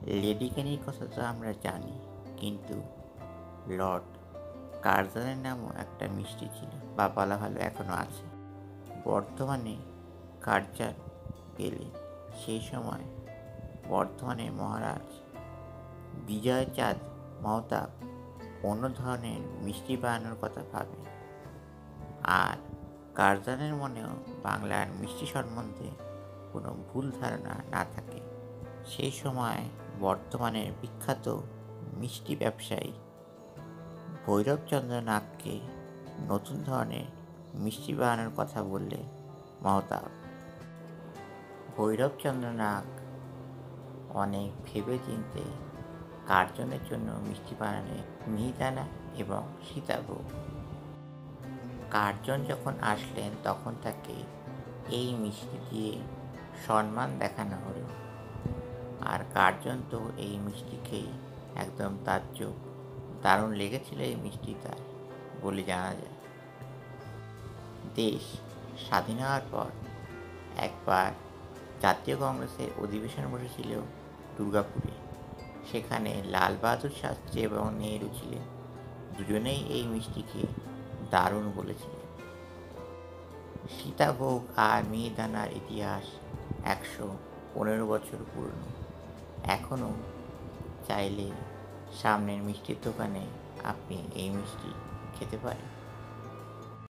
Lady ক্যানির কথা তো আমরা জানি, কিন্তু লর্ড কার্জনের নামও একটা মিষ্টি ছিল, বা বলা ভালো এখনও আছে। বর্তমানে কার্জার গেলে সেই সময় বর্ধমানের মহারাজ বিজয়চাঁদ মহতাব অন্য ধরনের মিষ্টি বানানোর কথা ভাবেন। আর কার্জনের মনেও বাংলার মিষ্টি সম্বন্ধে কোনো ভুল ধারণা না থাকে। সেই সময় বর্তমানের বিখ্যাত মিষ্টি ব্যবসায়ী ভৈরবচন্দ্র নাগকে নতুন ধরনের মিষ্টি বানানোর কথা বললেন মহতাব। ভৈরবচন্দ্র নাগ অনেক ভেবেচিন্তে কার্জনের জন্য মিষ্টি বানালেন মিহিদানা এবং সীতাভোগ। কার্জন যখন আসলেন তখন তাকে এই মিষ্টি দিয়ে সম্মান দেখানো হলো। আর কার্জন তো এই মিষ্টি খেয়ে একদম তাজ্জব, দারুণ লেগেছিল এই মিষ্টি তার বলে জানা যায়। দেশ স্বাধীন হওয়ার পর একবার জাতীয় কংগ্রেসের অধিবেশন বসেছিল দুর্গাপুরে। সেখানে লাল বাহাদুর শাস্ত্রী এবং নেহেরু ছিলেন। দুজনেই এই মিষ্টিকে দারুণ বলেছিলেন। সীতাভোগ আর মিহিদানার ইতিহাস 115 বছর পুরনো। এখনও চাইলে সামনের মিষ্টির দোকানে আপনি এই মিষ্টি খেতে পারেন।